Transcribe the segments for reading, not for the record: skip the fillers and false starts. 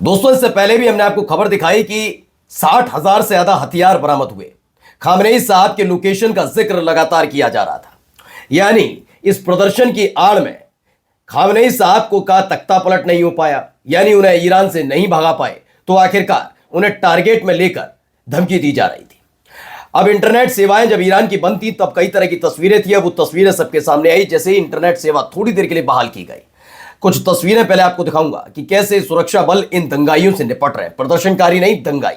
दोस्तों, इससे पहले भी हमने आपको खबर दिखाई कि 60,000 से ज्यादा हथियार बरामद हुए। खामनेई साहब के लोकेशन का जिक्र लगातार किया जा रहा था। यानी इस प्रदर्शन की आड़ में खामनेई साहब को का तख्ता पलट नहीं हो पाया, यानी उन्हें ईरान से नहीं भगा पाए, तो आखिरकार उन्हें टारगेट में लेकर धमकी दी जा रही थी। अब इंटरनेट सेवाएं जब ईरान की बंद थी तब कई तरह की तस्वीरें थी। अब वो तस्वीरें सबके सामने आई जैसे ही इंटरनेट सेवा थोड़ी देर के लिए बहाल की गई। कुछ तस्वीरें पहले आपको दिखाऊंगा कि कैसे सुरक्षा बल इन दंगाइयों से निपट रहे हैं, प्रदर्शनकारी नहीं दंगाई।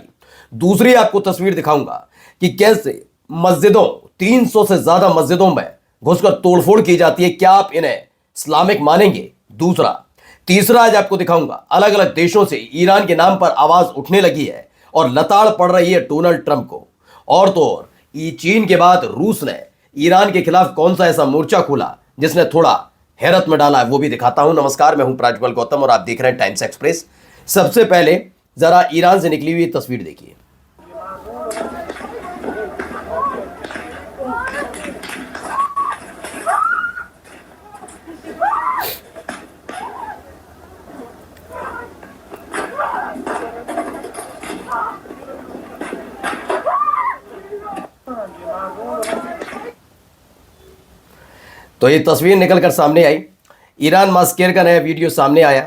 दूसरी आपको तस्वीर दिखाऊंगा कि कैसे मस्जिदों 300 से ज्यादा मस्जिदों में घुसकर तोड़फोड़ की जाती है। क्या आप इन्हें इस्लामिक मानेंगे? तीसरा आज आपको दिखाऊंगा अलग अलग देशों से ईरान के नाम पर आवाज उठने लगी है और लताड़ पड़ रही है डोनाल्ड ट्रंप को। और तो और चीन के बाद रूस ने ईरान के खिलाफ कौन सा ऐसा मोर्चा खोला जिसने थोड़ा हैरत में डाला है, वो भी दिखाता हूं। नमस्कार, मैं हूं प्राज्वल गौतम और आप देख रहे हैं टाइम्स एक्सप्रेस। सबसे पहले जरा ईरान से निकली हुई तस्वीर देखिए। तो ये तस्वीर निकलकर सामने आई। ईरान मास्केर का नया वीडियो सामने आया।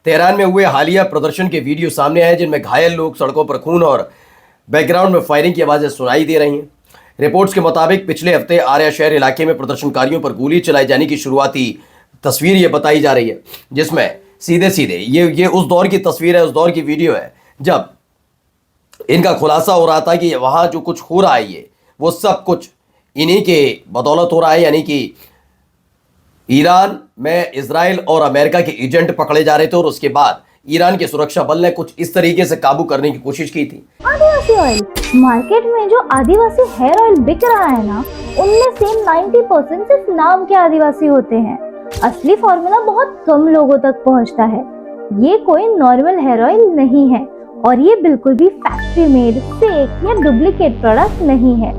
तेहरान में हुए हालिया प्रदर्शन के वीडियो सामने आए जिनमें घायल लोग, सड़कों पर खून और बैकग्राउंड में फायरिंग की आवाज़ें सुनाई दे रही हैं। रिपोर्ट्स के मुताबिक पिछले हफ्ते आर्या शहर इलाके में प्रदर्शनकारियों पर गोली चलाए जाने की शुरुआती तस्वीर ये बताई जा रही है, जिसमें सीधे सीधे ये उस दौर की तस्वीर है, उस दौर की वीडियो है जब इनका खुलासा हो रहा था कि वहाँ जो कुछ हो रहा है ये वो सब कुछ इन्हीं के बदौलत हो रहा है। यानी कि ईरान में इजराइल और अमेरिका के एजेंट पकड़े जा रहे थे और उसके बाद ईरान के सुरक्षा बल ने कुछ इस तरीके से काबू करने की कोशिश की थी। आदिवासी ऑयल मार्केट में जो आदिवासी हेयर ऑयल बिक रहा है ना, उनमें से 90% सिर्फ नाम के आदिवासी होते हैं। असली फॉर्मूला बहुत कम लोगों तक पहुंचता है। ये कोई नॉर्मल हेयर ऑयल नहीं है और ये बिल्कुल भी फैक्ट्री मेड, फेक या डुप्लीकेट प्रोडक्ट नहीं है।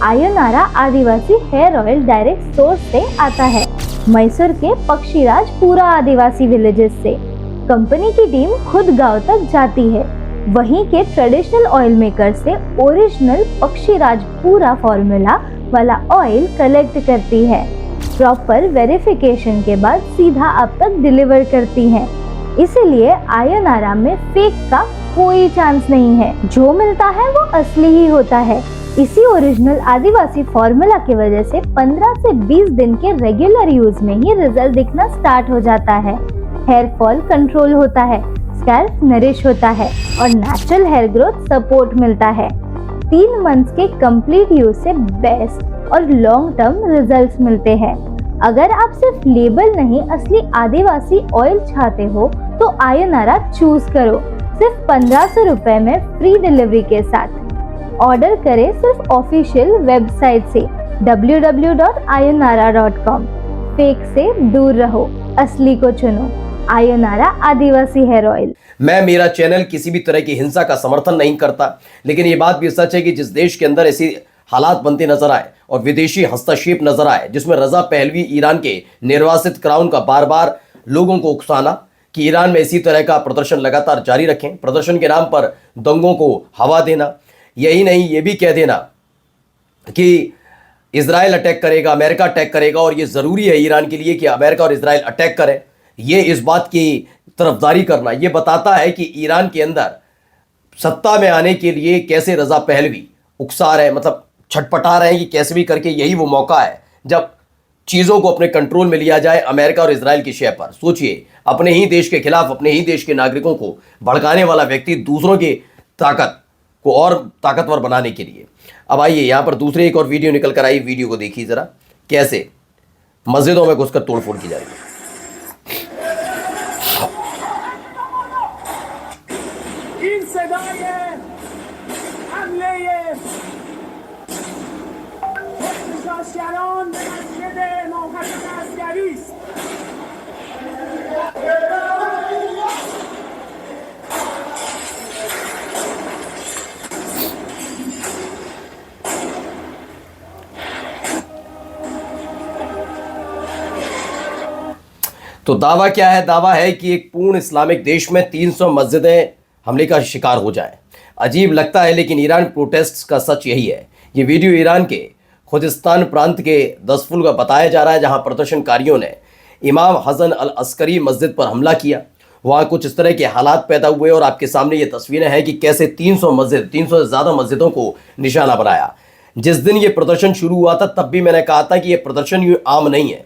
आयोनारा आदिवासी हेयर ऑयल डायरेक्ट सोर्स से आता है, मैसूर के पक्षीराज पूरा आदिवासी विलेजेस से। कंपनी की टीम खुद गांव तक जाती है, वहीं के ट्रेडिशनल ऑयल मेकर से ओरिजिनल पक्षीराज पूरा फॉर्मूला वाला ऑयल कलेक्ट करती है। प्रॉपर वेरिफिकेशन के बाद सीधा आप तक डिलीवर करती है। इसीलिए आयोनारा में फेक का कोई चांस नहीं है। जो मिलता है वो असली ही होता है। इसी ओरिजिनल आदिवासी फॉर्मूला की वजह से 15 से 20 दिन के रेगुलर यूज में ही रिजल्ट दिखना स्टार्ट हो जाता है। हेयर फॉल कंट्रोल होता है, स्कैल्प नरिश होता है और नेचुरल हेयर ग्रोथ सपोर्ट मिलता है। 3 मंथ्स के कंप्लीट यूज से बेस्ट और लॉन्ग टर्म रिजल्ट्स मिलते हैं। अगर आप सिर्फ लेबल नहीं असली आदिवासी ऑयल चाहते हो तो आयोनारा चूज करो। सिर्फ 1500 रुपए में फ्री डिलीवरी के साथ। ऑर्डर करें सिर्फ ऑफिशियल वेबसाइट से www.ayonara.com। फेक से दूर रहो, असली को चुनो। आयोनारा आदिवासी हेयर ऑयल। मैं मेरा चैनल किसी भी तरह की हिंसा का समर्थन नहीं करता, लेकिन ये बात भी सच है कि जिस देश के अंदर ऐसी हालात बनते नजर आए और विदेशी हस्तक्षेप नजर आए, जिसमें रजा पहलवी ईरान के निर्वासित क्राउन का बार बार लोगों को उकसाना कि ईरान में इसी तरह का प्रदर्शन लगातार जारी रखें, प्रदर्शन के नाम पर दंगों को हवा देना, यही नहीं ये भी कह देना कि इजराइल अटैक करेगा, अमेरिका अटैक करेगा और ये ज़रूरी है ईरान के लिए कि अमेरिका और इजराइल अटैक करें। ये इस बात की तरफदारी करना ये बताता है कि ईरान के अंदर सत्ता में आने के लिए कैसे रजा पहलवी उकसा रहे, मतलब छटपटा रहे हैं कि कैसे भी करके यही वो मौका है जब चीज़ों को अपने कंट्रोल में लिया जाए अमेरिका और इजराइल की शय पर। सोचिए, अपने ही देश के खिलाफ अपने ही देश के नागरिकों को भड़काने वाला व्यक्ति दूसरों की ताकत को और ताकतवर बनाने के लिए। अब आइए यहाँ पर दूसरे एक और वीडियो निकल कर आई। वीडियो को देखिए जरा, कैसे मस्जिदों में घुसकर तोड़फोड़ की जा रही है। तो दावा क्या है? दावा है कि एक पूर्ण इस्लामिक देश में 300 मस्जिदें हमले का शिकार हो जाएं। अजीब लगता है, लेकिन ईरान प्रोटेस्ट्स का सच यही है। ये वीडियो ईरान के खुजिस्तान प्रांत के दसफुल का बताया जा रहा है, जहां प्रदर्शनकारियों ने इमाम हसन अल अस्करी मस्जिद पर हमला किया। वहां कुछ इस तरह के हालात पैदा हुए और आपके सामने ये तस्वीरें हैं कि कैसे 300 से ज़्यादा मस्जिदों को निशाना बनाया। जिस दिन ये प्रदर्शन शुरू हुआ था तब भी मैंने कहा था कि ये प्रदर्शन यूँ आम नहीं है।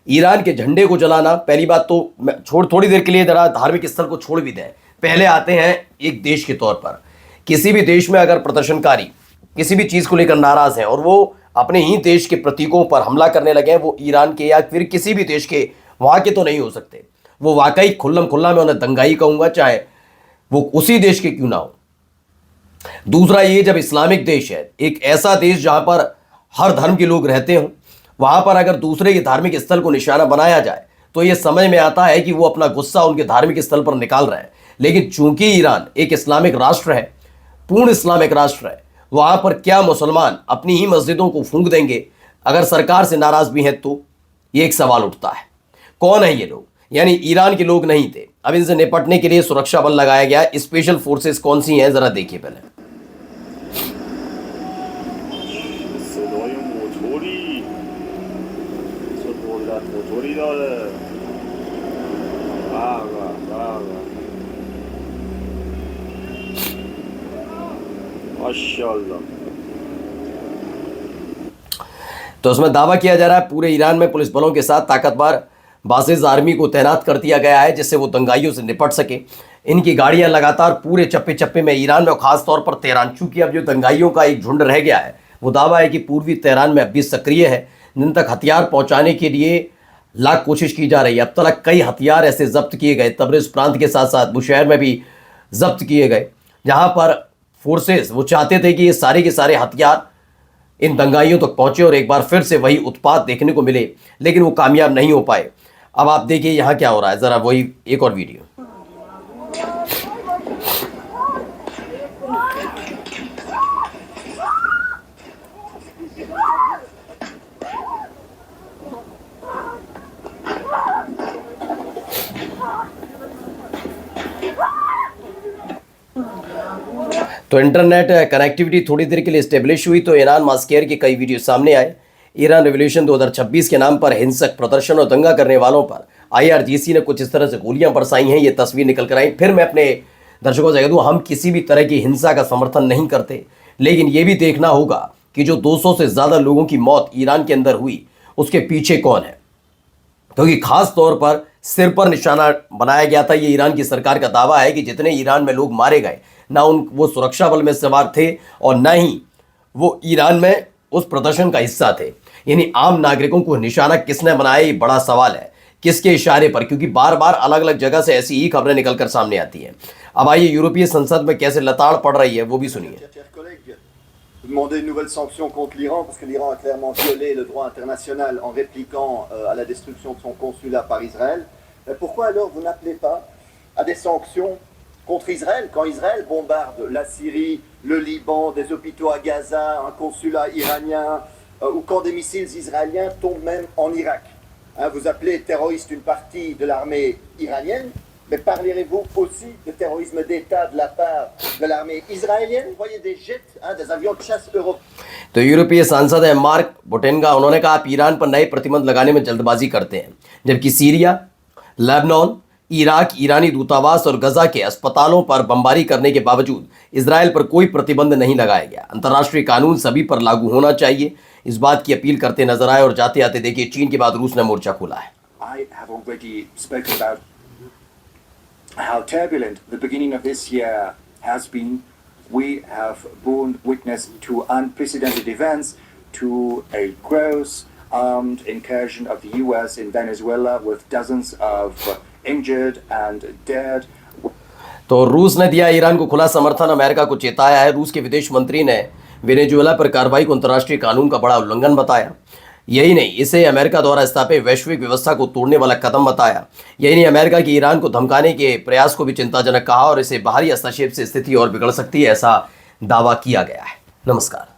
ईरान के झंडे को जलाना, पहली बात तो थोड़ी देर के लिए जरा धार्मिक स्थल को छोड़ भी दें, पहले आते हैं एक देश के तौर पर। किसी भी देश में अगर प्रदर्शनकारी किसी भी चीज़ को लेकर नाराज़ हैं और वो अपने ही देश के प्रतीकों पर हमला करने लगे हैं, वो ईरान के या फिर किसी भी देश के वहाँ के तो नहीं हो सकते। वो वाकई खुल्लम खुल्ला मैं उन्हें दंगाई कहूँगा, चाहे वो उसी देश के क्यों ना हो। दूसरा, ये जब इस्लामिक देश है, एक ऐसा देश जहाँ पर हर धर्म के लोग रहते हों, वहाँ पर अगर दूसरे के धार्मिक स्थल को निशाना बनाया जाए तो ये समझ में आता है कि वो अपना गुस्सा उनके धार्मिक स्थल पर निकाल रहे हैं। लेकिन चूंकि ईरान एक इस्लामिक राष्ट्र है, पूर्ण इस्लामिक राष्ट्र है, वहाँ पर क्या मुसलमान अपनी ही मस्जिदों को फूंक देंगे? अगर सरकार से नाराज भी हैं तो ये एक सवाल उठता है, कौन है ये लोग? यानी ईरान के लोग नहीं थे। अब इनसे निपटने के लिए सुरक्षा बल लगाया गया। स्पेशल फोर्सेस कौन सी हैं, जरा देखिए पहले। तो उसमें दावा किया जा रहा है पूरे ईरान में पुलिस बलों के साथ ताकतवर बासिज आर्मी को तैनात कर दिया गया है, जिससे वो दंगाइयों से निपट सके। इनकी गाड़ियां लगातार पूरे चप्पे चप्पे में ईरान में, खासतौर पर तेहरान, चूंकि अब जो दंगाइयों का एक झुंड रह गया है, वो दावा है कि पूर्वी तेहरान में अब भी सक्रिय है, जिन तक हथियार पहुंचाने के लिए लाख कोशिश की जा रही है। अब तक कई हथियार ऐसे जब्त किए गए, तबरेज प्रांत के साथ साथ बुशहर में भी जब्त किए गए, जहां पर फोर्सेस वो चाहते थे कि ये सारे के सारे हथियार इन दंगाइयों तक पहुंचे और एक बार फिर से वही उत्पात देखने को मिले, लेकिन वो कामयाब नहीं हो पाए। अब आप देखिए यहाँ क्या हो रहा है, जरा वही एक और वीडियो। तो इंटरनेट कनेक्टिविटी थोड़ी देर के लिए स्टेब्लिश हुई तो ईरान मास्केयर के कई वीडियो सामने आए। ईरान रिवॉल्यूशन 2026 के नाम पर हिंसक प्रदर्शन और दंगा करने वालों पर IRGC ने कुछ इस तरह से गोलियां बरसाई हैं। ये तस्वीर निकल कर आई। फिर मैं अपने दर्शकों से कह दूं, हम किसी भी तरह की हिंसा का समर्थन नहीं करते, लेकिन ये भी देखना होगा कि जो 200 से ज़्यादा लोगों की मौत ईरान के अंदर हुई, उसके पीछे कौन है। क्योंकि खास तौर पर सिर पर निशाना बनाया गया था। ये ईरान की सरकार का दावा है कि जितने ईरान में लोग मारे गए, ना वो सुरक्षा बल में सवार थे और ना ही वो ईरान में उस प्रदर्शन का हिस्सा थे। यानी आम नागरिकों को निशाना किसने बनाया, ये बड़ा सवाल है, किसके इशारे पर, क्योंकि बार बार अलग अलग जगह से ऐसी ही खबरें निकलकर सामने आती हैं। अब आइए यूरोपीय संसद में कैसे लताड़ पड़ रही है वो भी सुनिए। Demander une nouvelle sanction contre l'Iran parce que l'Iran a clairement violé le droit international en répliquant à la destruction de son consulat par Israël. Pourquoi alors vous n'appelez pas à des sanctions contre Israël quand Israël bombarde la Syrie, le Liban, des hôpitaux à Gaza, un consulat iranien ou quand des missiles israéliens tombent même en Irak. Vous appelez terroriste une partie de l'armée iranienne. Mais parlerez-vous aussi de terrorisme d'État de la part de l'armée israélienne? Vous voyez des jets, des avions de chasse européens. तो यूरोपीय सांसद है mark बोटेनगा, उन्होंने कहा आप Iran पर नए प्रतिबंध लगाने में जल्दबाजी करते हैं, जबकि सीरिया, लेबनान, इराक, ईरानी दूतावास और गजा के अस्पतालों पर बमबारी करने के बावजूद इसराइल पर कोई प्रतिबंध नहीं लगाया गया। अंतर्राष्ट्रीय कानून सभी पर लागू होना चाहिए, इस बात की अपील करते नजर आए। और जाते आते देखिए चीन के बाद रूस ने मोर्चा खोला है। I have already spoken about how turbulent the beginning of this year has been. We have borne witness to unprecedented events, to a gross armed incursion of the US in Venezuela with dozens of injured and dead. तो रूस ने दिया Iran को खुला समर्थन, America को चेताया है। रूस के विदेश मंत्री ने वेनेजुएला पर कार्रवाई को अंतर्राष्ट्रीय कानून का बड़ा उल्लंघन बताया। यही नहीं, इसे अमेरिका द्वारा स्थापित वैश्विक व्यवस्था को तोड़ने वाला कदम बताया। यही नहीं, अमेरिका की ईरान को धमकाने के प्रयास को भी चिंताजनक कहा और इसे बाहरी हस्तक्षेप से स्थिति और बिगड़ सकती है, ऐसा दावा किया गया है। नमस्कार।